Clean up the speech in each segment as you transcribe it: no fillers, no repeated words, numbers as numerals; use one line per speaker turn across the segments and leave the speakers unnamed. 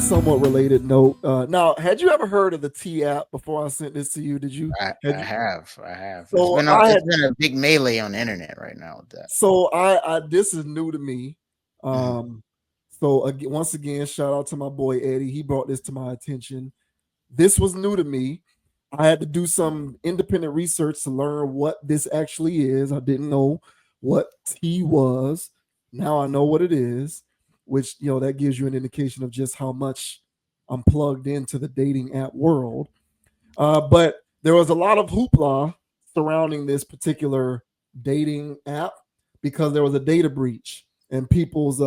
somewhat related note, now, had you ever heard of the T app before I sent this to you? Did you
I,
had
I
you
have, I have.
so I
It's
had
been a big melee on the internet right now with that.
so I this is new to me.
Mhm.
Um so again, once again, shout out to my boy Eddie. He brought this to my attention. This was new to me. I had to do some independent research to learn what this actually is. I didn't know what T was. Now I know what it is, which that gives you an indication of just how much I'm plugged into the dating app world. But there was a lot of hoopla surrounding this particular dating app because there was a data breach and people's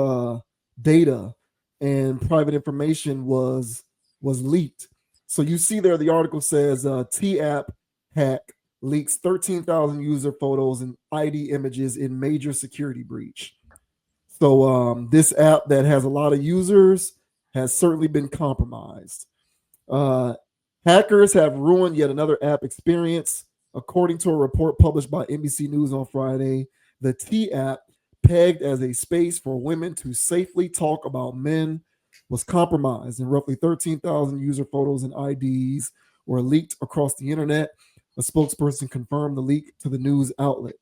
data and private information was leaked. So you see there, the article says T app hack leaks 13,000 user photos and ID images in major security breach. So this app that has a lot of users has certainly been compromised. Uh, Hackers have ruined yet another app experience. According to a report published by NBC News on Friday, the T app, pegged as a space for women to safely talk about men, was compromised, and roughly 13,000 user photos and IDs were leaked across the internet. A spokesperson confirmed the leak to the news outlet.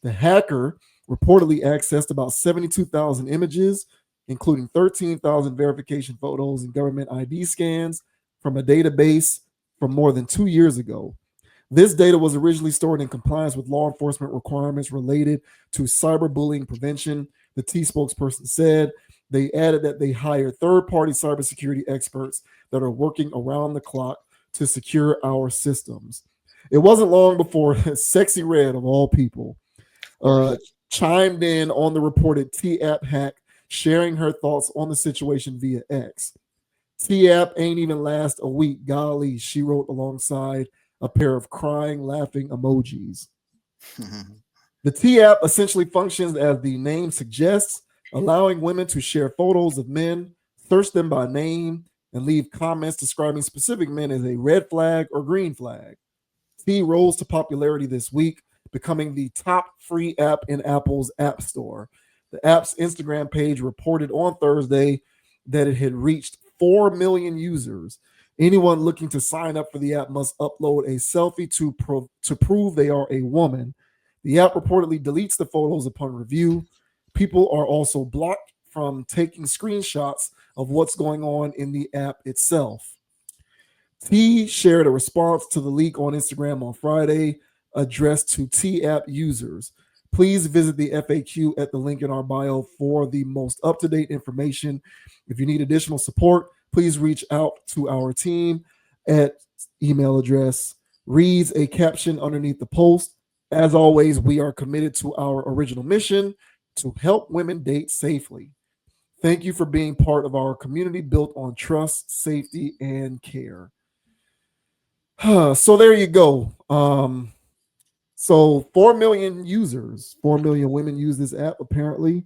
The hacker reportedly accessed about 72,000 images, including 13,000 verification photos and government ID scans from a database from more than 2 years ago. This data was originally stored in compliance with law enforcement requirements related to cyberbullying prevention, the T spokesperson said. They added that they hired third party cybersecurity experts that are working around the clock to secure our systems. It wasn't long before Sexy Red, of all people,
Of
uh,
course.
chimed in on the reported T app hack, sharing her thoughts on the situation via X. T app ain't even last a week. Golly, she wrote alongside a pair of crying, laughing emojis. The T app essentially functions as the name suggests, allowing women to share photos of men, search them by name, and leave comments describing specific men as a red flag or green flag. T rose to popularity this week, becoming the top free app in Apple's App Store. The app's Instagram page reported on Thursday that it had reached 4 million users. Anyone looking to sign up for the app must upload a selfie to prove they are a woman. The app reportedly deletes the photos upon review. People are also blocked from taking screenshots of what's going on in the app itself. T shared a response to the leak on Instagram on Friday addressed to T app users. Please visit the FAQ at the link in our bio for the most up to date information. If you need additional support, please reach out to our team at email address. Reads a caption underneath the post. As always, we are committed to our original mission to help women date safely. Thank you for being part of our community built on trust, safety, and care. So there you go. So 4 million users, 4 million women use this app apparently.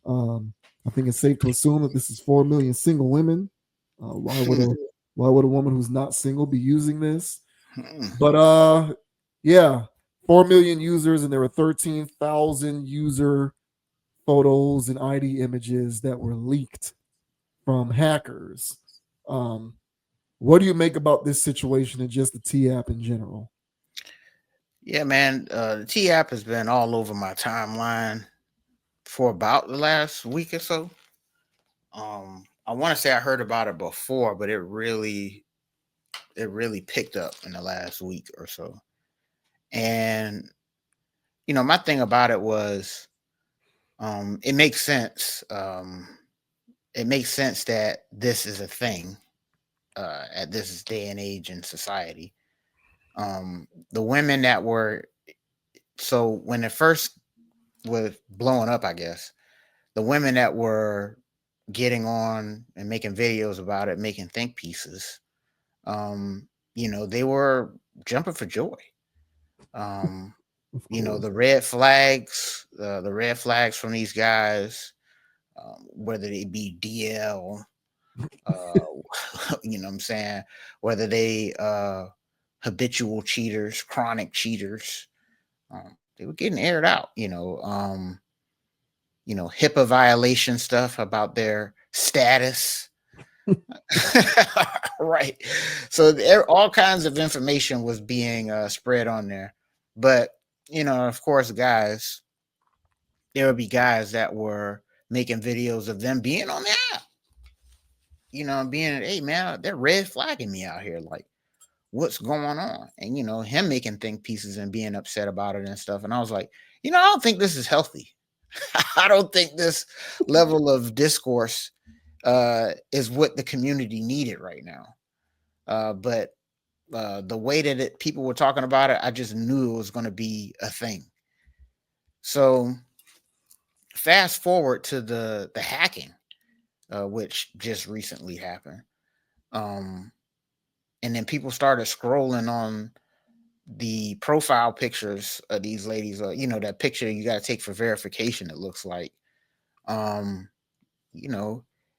Um, I think it's safe to assume that this is 4 million single women. Why would a woman who's not single be using this? But yeah, 4 million users, and there were 13,000 user photos and ID images that were leaked from hackers. Um, what do you make about this situation and just the T app in general?
Yeah, man. The T app has been all over my timeline for about the last week or so. I want to say I heard about it before, but it really picked up in the last week or so. And my thing about it was, it makes sense. It makes sense that this is a thing at this day and age in society. The women that were so when it first was blowing up, I guess the women that were getting on and making videos about it, making think pieces, um, they were jumping for joy. Um,
Of course.
the red flags from these guys, whether they be DL, you know what I'm saying, whether they habitual cheaters, chronic cheaters, they were getting aired out. HIPAA violation stuff about their status. Right. So there, all kinds of information was being spread on there. But, of course, guys, there would be guys that were making videos of them being on the app, being, hey, man, they're red flagging me out here. Like, what's going on? And, him making think pieces and being upset about it and stuff. And I was like, I don't think this is healthy. I don't think this level of discourse is what the community needed right now. But the way that people were talking about it, I just knew it was going to be a thing. So fast forward to the hacking, which just recently happened. And then people started scrolling on the profile pictures of these ladies, that picture you got to take for verification, it looks like. And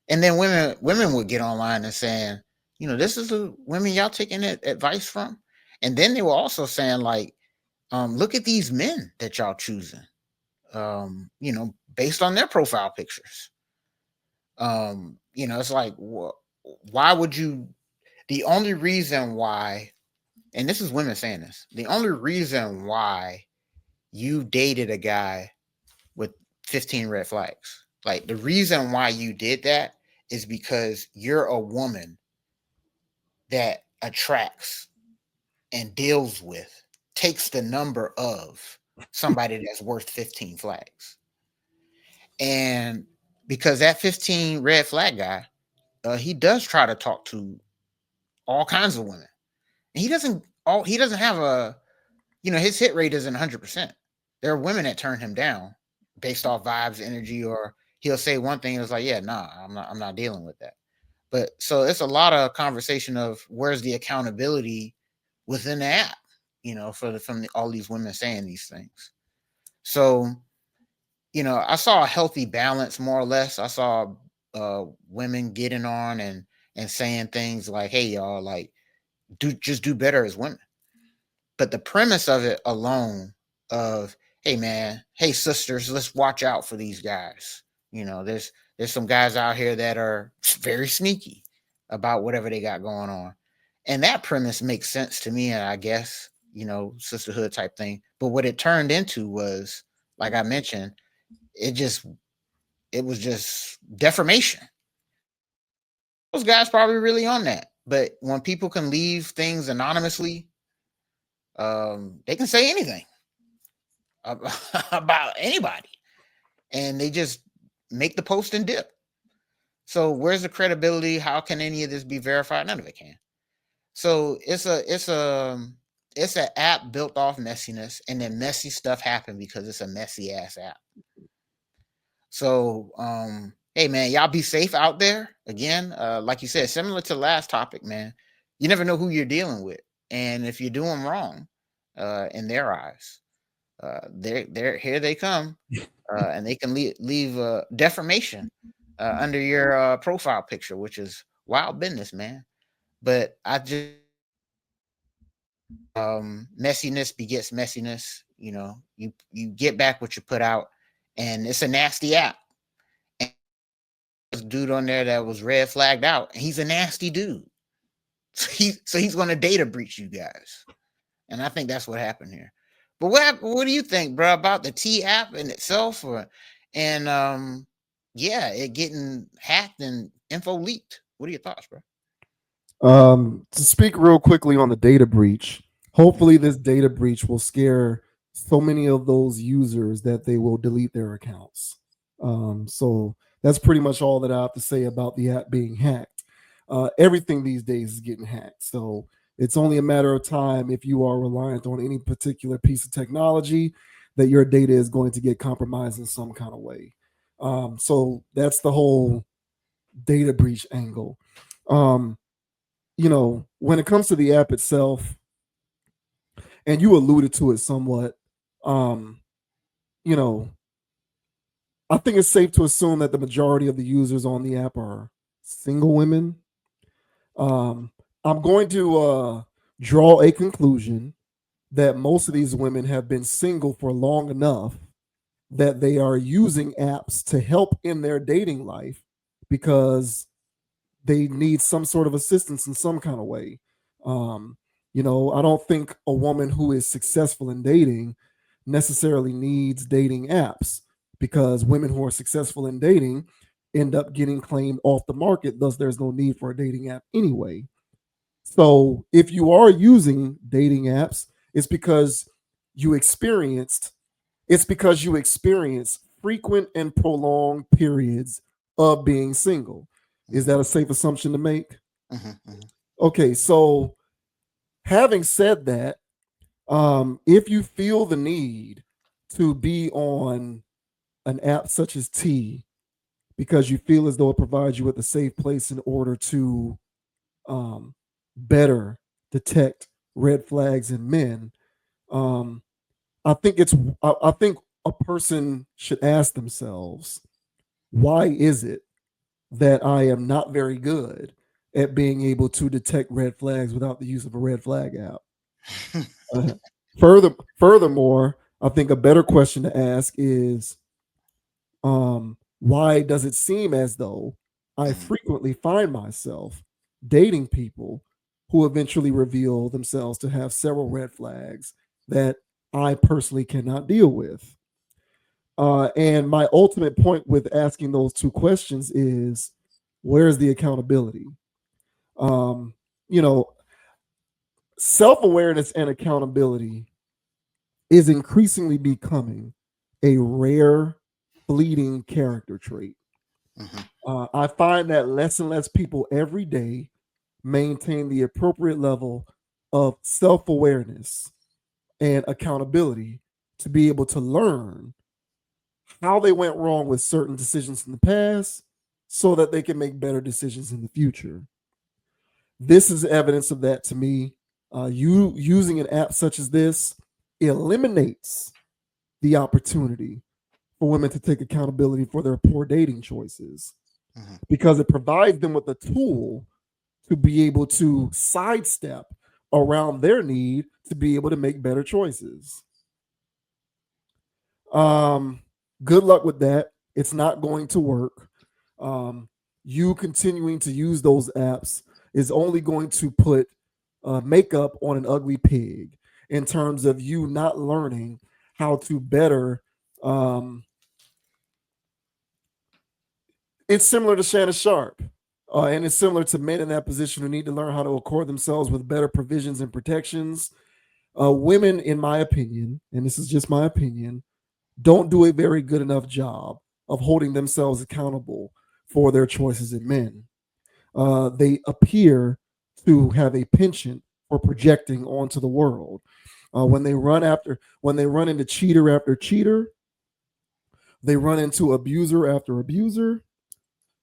then women would get online and saying, this is the women y'all taking advice from. And then they were also saying, like, look at these men that y'all choosing, based on their profile pictures. It's like, why would you? The only reason why, and this is women saying this, the only reason why you dated a guy with 15 red flags, like the reason why you did that is because you're a woman that attracts and deals with, takes the number of somebody that's worth 15 flags. And because that 15 red flag guy, he does try to talk to all kinds of women. And he doesn't have a, his hit rate isn't 100%. There are women that turn him down based off vibes, energy, or he'll say one thing and it's like, yeah, nah, I'm not dealing with that. But so it's a lot of conversation of where's the accountability within the app, from all these women saying these things. So, I saw a healthy balance, more or less. I saw women getting on and saying things like, hey, y'all, like, do better as women. But the premise of it alone of, hey, man, hey, sisters, let's watch out for these guys. There's some guys out here that are very sneaky about whatever they got going on. And that premise makes sense to me, I guess, sisterhood type thing. But what it turned into was, like I mentioned, it was just defamation. Those guys probably really on that. But when people can leave things anonymously, they can say anything about anybody, and they just make the post and dip. So where's the credibility? How can any of this be verified? None of it can. So it's an app built off messiness, and then messy stuff happened because it's a messy ass app. So hey, man, y'all be safe out there. Again, like you said, similar to the last topic, man, you never know who you're dealing with, and if you do them wrong in their eyes, they're here they come, and they can leave defamation under your profile picture, which is wild business, man. But I just messiness begets messiness. You get back what you put out, and it's a nasty app. And this dude on there that was red flagged out, and he's a nasty dude. So he's going to data breach you guys, and I think that's what happened here. But what do you think, bro, about the T app in itself, and it getting hacked and info leaked? What are your thoughts, bro?
To speak real quickly on the data breach, hopefully this data breach will scare so many of those users that they will delete their accounts. So that's pretty much all that I have to say about the app being hacked. Everything these days is getting hacked. So it's only a matter of time, if you are reliant on any particular piece of technology, that your data is going to get compromised in some kind of way. So that's the whole data breach angle. When it comes to the app itself, and you alluded to it somewhat, I think it's safe to assume that the majority of the users on the app are single women. I'm going to draw a conclusion that most of these women have been single for long enough that they are using apps to help in their dating life, because they need some sort of assistance in some kind of way. Um, I don't think a woman who is successful in dating necessarily needs dating apps, because women who are successful in dating end up getting claimed off the market. Thus, there's no need for a dating app anyway. So, if you are using dating apps, it's because you experienced it's because you experience frequent and prolonged periods of being single. Is
Mhm,
that a safe assumption to make?
mhm, mhm,
Okay, so having said that, if you feel the need to be on an app such as T because you feel as though it provides you with a safe place in order to um, better detect red flags in men, um, I think it's I think a person should ask themselves, why is it that I am not very good at being able to detect red flags without the use of a red flag app? Uh, furthermore, I think a better question to ask is, why does it seem as though I
mhm,
frequently find myself dating people who eventually reveal themselves to have several red flags that I personally cannot deal with? And my ultimate point with asking those two questions is, where's the accountability? Um, you know, Self awareness and accountability is increasingly becoming a rare, fleeting character trait.
mhm,
I find that less and less people every day maintain the appropriate level of self awareness and accountability to be able to learn how they went wrong with certain decisions in the past so that they can make better decisions in the future. This is evidence of that to me. You using an app such as this eliminates the opportunity for women to take accountability for their poor dating choices,
mhm.
because it provides them with a tool to be able to sidestep around their need to be able to make better choices. Um, Good luck with that. It's not going to work. Um, you continuing to use those apps is only going to put makeup on an ugly pig in terms of you not learning how to better. Um, it's similar to Shannon Sharp. And it's similar to men in that position who need to learn how to accord themselves with better provisions and protections. Women, in my opinion, and this is just my opinion, don't do a very good enough job of holding themselves accountable for their choices in men. They appear to have a penchant for projecting onto the world. When they run into cheater after cheater, they run into abuser after abuser,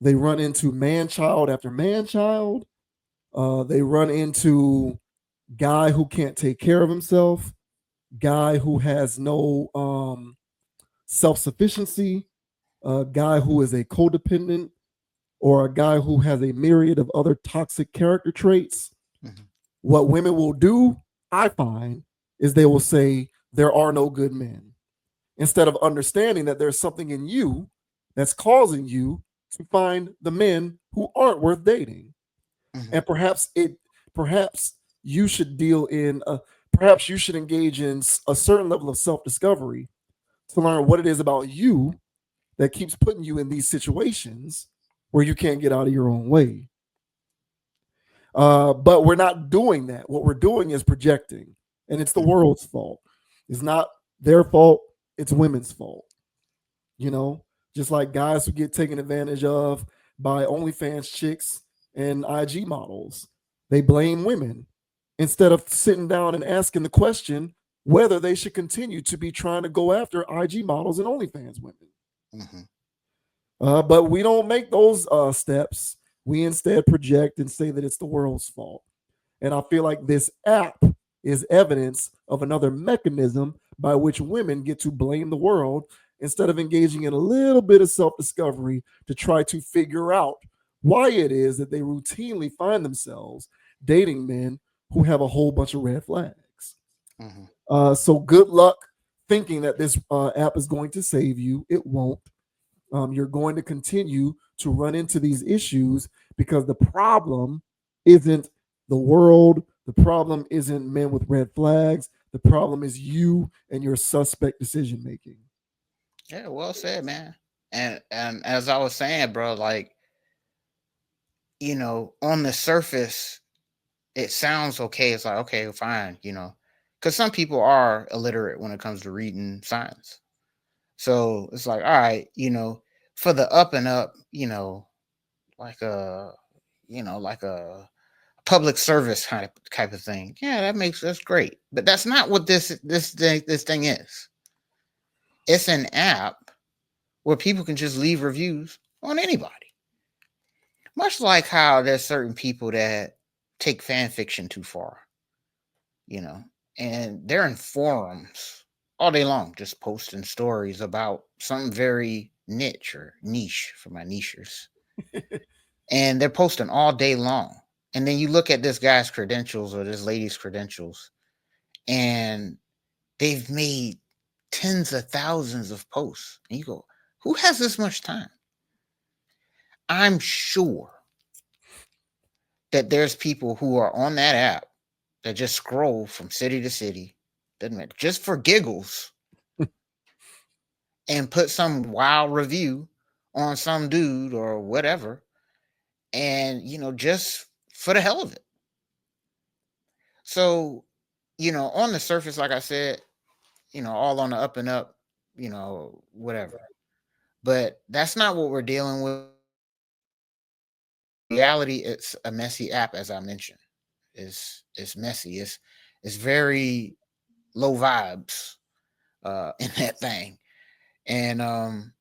they run into man child after man child, they run into guy who can't take care of himself, guy who has no self sufficiency, a guy who is a codependent, or a guy who has a myriad of other toxic character traits.
Mhm,
What women will do, I find, is they will say, there are no good men, instead of understanding that there's something in you that's causing you to find the men who aren't worth dating.
mhm,
And perhaps you should perhaps you should engage in a certain level of self-discovery to learn what it is about you that keeps putting you in these situations where you can't get out of your own way. But we're not doing that. What we're doing is projecting, and it's the
mhm,
world's fault. It's not their fault. It's women's fault. You know, just like guys who get taken advantage of by OnlyFans chicks and IG models, they blame women instead of sitting down and asking the question whether they should continue to be trying to go after IG models and OnlyFans women.
mhm,
But we don't make those steps. We instead project and say that it's the world's fault. And I feel like this app is evidence of another mechanism by which women get to blame the world instead of engaging in a little bit of self discovery to try to figure out why it is that they routinely find themselves dating men who have a whole bunch of red flags.
mhm,
So good luck thinking that this app is going to save you. It won't. You're going to continue to run into these issues because the problem isn't the world. The problem isn't men with red flags. The problem is you and your suspect decision making.
Yeah, well said, man. And as I was saying, bro, like, on the surface, it sounds okay. It's like, okay, fine, because some people are illiterate when it comes to reading signs. So it's like, all right, for the up and up, like a, like a public service type of thing. Yeah, that's great. But that's not what this thing is. It's an app where people can just leave reviews on anybody. Much like how there's certain people that take fan fiction too far, and they're in forums all day long, just posting stories about something very niche for my nichers. And they're posting all day long. And then you look at this guy's credentials or this lady's credentials, and they've made tens of thousands of posts. And you go, who has this much time? I'm sure that there's people who are on that app that just scroll from city to city, doesn't matter, just for giggles, and put some wild review on some dude or whatever, and just for the hell of it. So, on the surface, like I said, all on the up and up, whatever. But that's not what we're dealing with. In reality, it's a messy app, as I mentioned. It's messy. It's very low vibes in that thing. And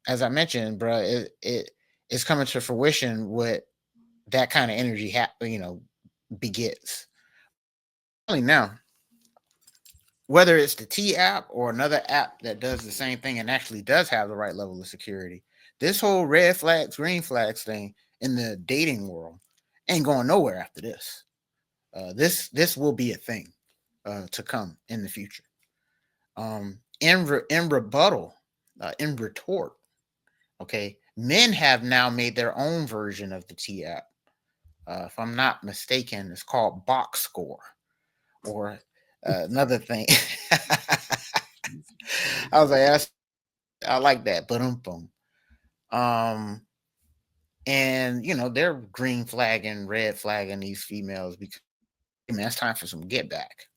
as I mentioned, bro, it's coming to fruition what that kind of energy begets. Now, whether it's the T app or another app that does the same thing and actually does have the right level of security, this whole red flags, green flags thing in the dating world ain't going nowhere after this. This will be a thing to come in the future. In rebuttal, in retort, okay, men have now made their own version of the T app. If I'm not mistaken, it's called Box Score, or another thing. I was like, I like that, but and they're green flagging, red flagging these females because, man, it's time for some get back.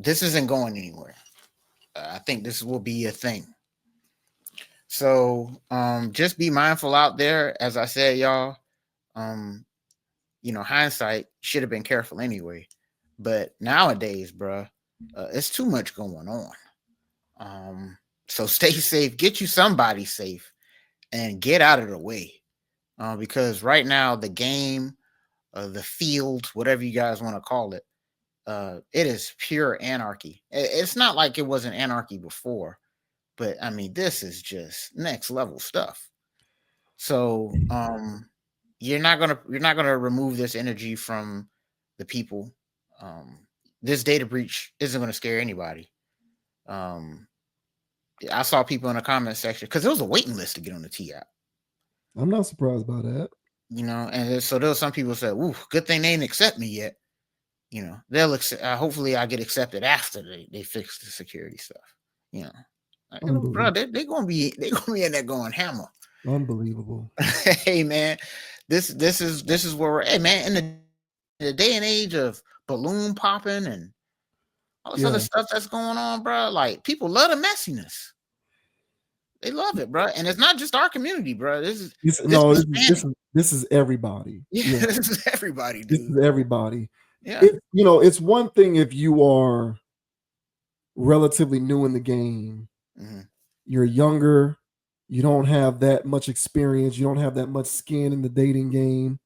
This isn't going anywhere. I think this will be a thing. So just be mindful out there. As I said, y'all, hindsight, should have been careful anyway. But nowadays, bruh, it's too much going on. So stay safe, get you somebody safe, and get out of the way. Because right now, the game, the field, whatever you guys want to call it, it is pure anarchy. It's not like it wasn't anarchy before, but I mean, this is just next level stuff. So you're not gonna remove this energy from the people. This data breach isn't gonna scare anybody. I saw people in the comment section because there was a waiting list to get on the T app.
I'm not surprised by that.
And so there was some people said, "Ooh, good thing they didn't accept me yet." They'll hopefully I get accepted after they fix the security stuff. Bro, they're gonna be in there going hammer.
Unbelievable.
Hey man, this is where we're. Hey man, in the day and age of balloon popping and all this other stuff that's going on, bro. Like, people love the messiness. They love it, bro. And it's not just our community, bro. This
is everybody.
Yeah, this is everybody, dude.
This is everybody.
Yeah.
It's one thing if you are relatively new in the game. Mm-hmm. You're younger. You don't have that much experience. You don't have that much skin in the dating game.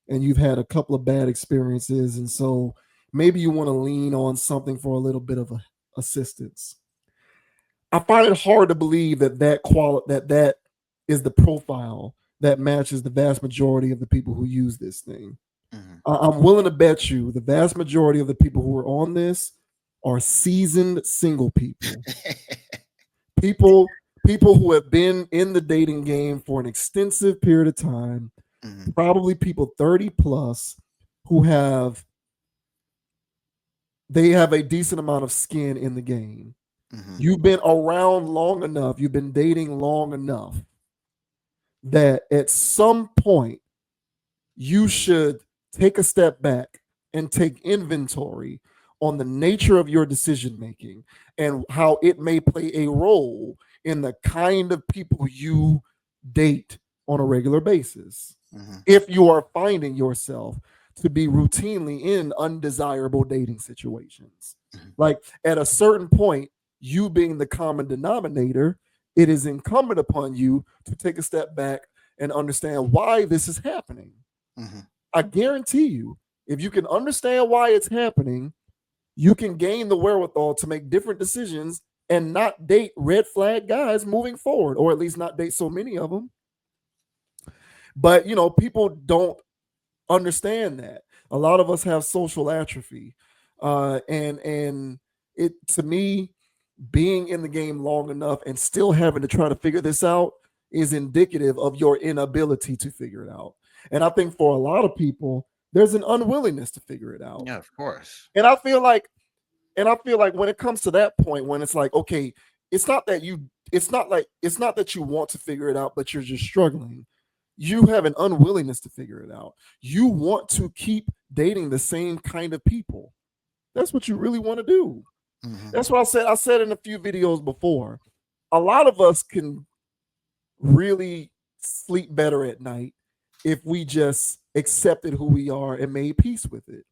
And you've had a couple of bad experiences. And so maybe you want to lean on something for a little bit of assistance. I find it hard to believe that is the profile that matches the vast majority of the people who use this thing. Mm-hmm. I'm willing to bet you the vast majority of the people who are on this are seasoned single people. people who have been in the dating game for an extensive period of time,
Mhm.
probably people 30 plus who they have a decent amount of skin in the game.
Mhm.
You've been around long enough, you've been dating long enough that at some point you should take a step back and take inventory on the nature of your decision making and how it may play a role in the kind of people you date on a regular basis.
Mhm.
If you are finding yourself to be routinely in undesirable dating situations,
Mhm.
like at a certain point, you being the common denominator, it is incumbent upon you to take a step back and understand why this is happening.
Mhm.
I guarantee you, if you can understand why it's happening, you can gain the wherewithal to make different decisions and not date red flag guys moving forward, or at least not date so many of them. But people don't understand that. A lot of us have social atrophy, and it to me, being in the game long enough and still having to try to figure this out is indicative of your inability to figure it out. And I think for a lot of people, there's an unwillingness to figure it out.
Yeah, of course.
And I feel like when it comes to that point, when it's like, okay, it's not that you want to figure it out, but you're just struggling. You have an unwillingness to figure it out. You want to keep dating the same kind of people. That's what you really want to do.
Mhm.
That's what I said. I said in a few videos before. A lot of us can really sleep better at night if we just accepted who we are and made peace with it.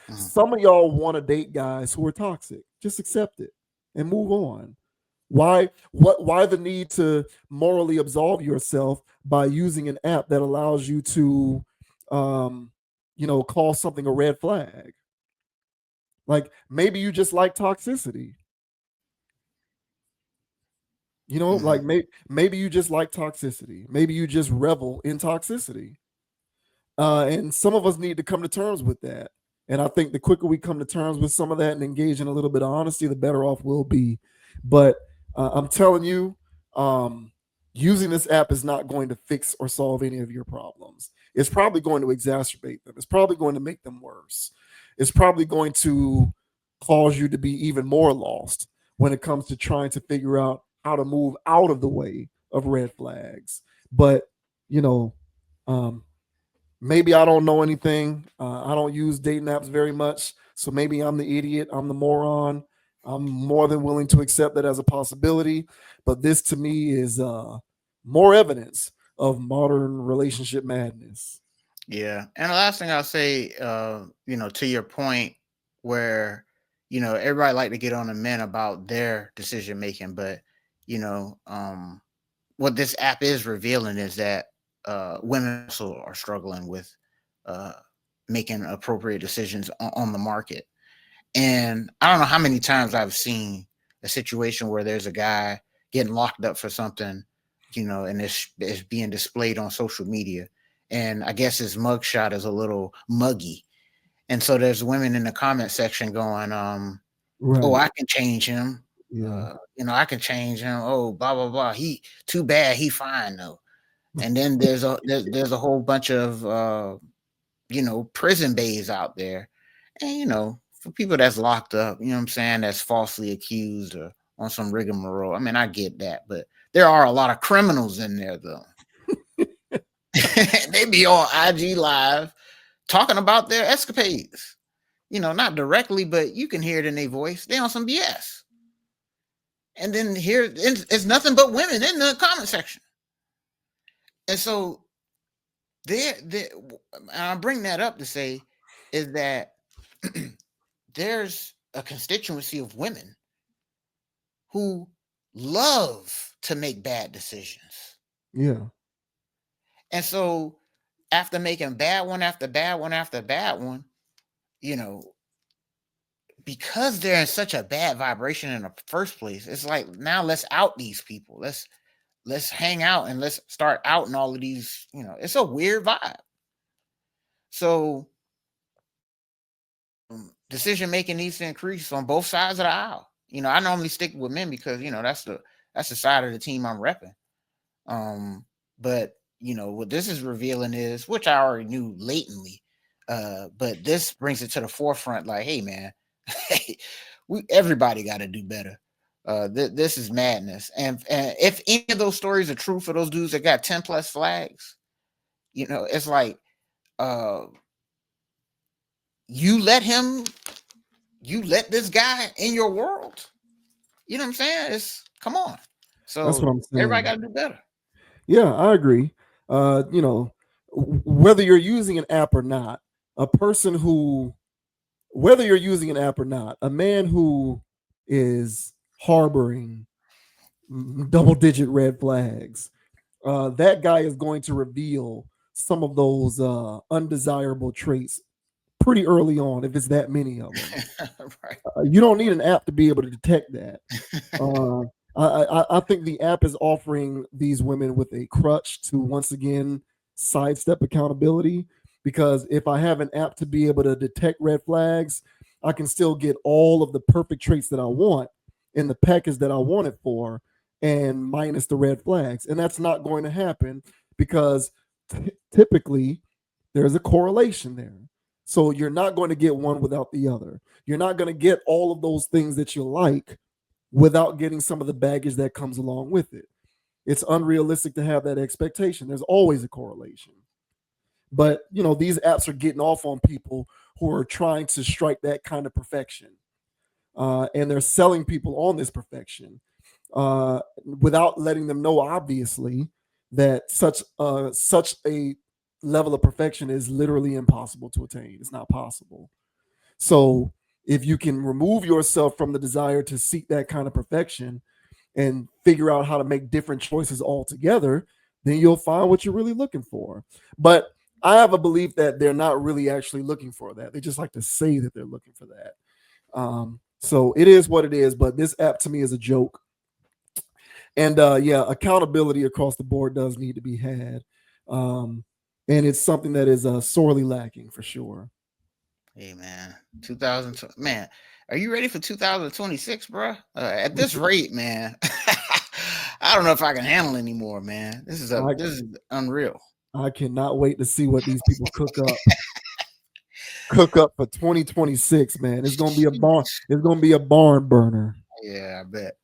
Mhm.
Some of y'all want to date guys who are toxic. Just accept it and move on. Why the need to morally absolve yourself by using an app that allows you to um call something a red flag? Like maybe you just like toxicity.
Mhm.
Like maybe you just like toxicity. Maybe you just revel in toxicity. And some of us need to come to terms with that. And I think the quicker we come to terms with some of that and engage in a little bit of honesty, the better off we'll be. But I'm telling you, um, using this app is not going to fix or solve any of your problems. It's probably going to exacerbate them. It's probably going to make them worse. It's probably going to cause you to be even more lost when it comes to trying to figure out how to move out of the way of red flags. But, you know, um, maybe I don't know anything. I don't use dating apps very much. So maybe I'm the idiot. I'm the moron. I'm more than willing to accept that as a possibility. But this to me is more evidence of modern relationship madness.
Yeah. And the last thing I'll say, to your point where, everybody like to get on the men about their decision making, but what this app is revealing is that women also are struggling with uh making appropriate decisions on the market. And I don't know how many times I've seen a situation where there's a guy getting locked up for something, and it's being displayed on social media. And I guess his mugshot is a little muggy. And so there's women in the comment section going, oh,
Right.
I can change him.
Yeah.
I can change him. Oh, blah, blah, blah. He too bad, he fine though. And then there's a whole bunch of prison bays out there. And for people that's locked up, you know what I'm saying, that's falsely accused or on some rigmarole. I mean, I get that, but there are a lot of criminals in there though. They be on IG live talking about their escapades. Not directly, but you can hear it in their voice. They on some BS. And then here it's nothing but women in the comment section. And so there and I bring that up to say is that there's a constituency of women who love to make bad decisions.
Yeah.
And so after making bad one after bad one after bad one, you know, because they're in such a bad vibration in the first place, it's like now let's out these people. Let's hang out and let's start outing all of these, it's a weird vibe. So decision making needs to increase on both sides of the aisle. I normally stick with men because that's the side of the team I'm repping. But what this is revealing is, which I already knew latently, but this brings it to the forefront. Like, hey, man, everybody got to do better. This is madness. And if any of those stories are true for those dudes that got 10 plus flags, it's like, you let this guy in your world. You know what I'm saying? Come on. So
that's what I'm saying.
Everybody got to do better.
Yeah, I agree. Whether you're using an app or not, whether you're using an app or not, a man who is harboring double-digit red flags, that guy is going to reveal some of those undesirable traits pretty early on, if it's that many of them.
Right.
You don't need an app to be able to detect that. I think the app is offering these women with a crutch to once again sidestep accountability, because if I have an app to be able to detect red flags, I can still get all of the perfect traits that I want in the package that I want it for, and minus the red flags. And that's not going to happen because typically there's a correlation there. So you're not going to get one without the other. You're not going to get all of those things that you like without getting some of the baggage that comes along with it. It's unrealistic to have that expectation. There's always a correlation. But, these apps are getting off on people who are trying to strike that kind of perfection. And they're selling people on this perfection without letting them know, obviously, that such a level of perfection is literally impossible to attain. It's not possible. So if you can remove yourself from the desire to seek that kind of perfection and figure out how to make different choices altogether, then you'll find what you're really looking for. But I have a belief that they're not really actually looking for that. They just like to say that they're looking for that. So it is what it is. But this app to me is a joke. And accountability across the board does need to be had. And it's something that is sorely lacking for sure.
Hey, man, 2020, man, are you ready for 2026, bro? At this rate, man, I don't know if I can handle anymore, man. This is unreal.
I cannot wait to see what these people cook up for 2026, man. It's gonna be a barn. It's gonna be a barn burner.
Yeah, I bet.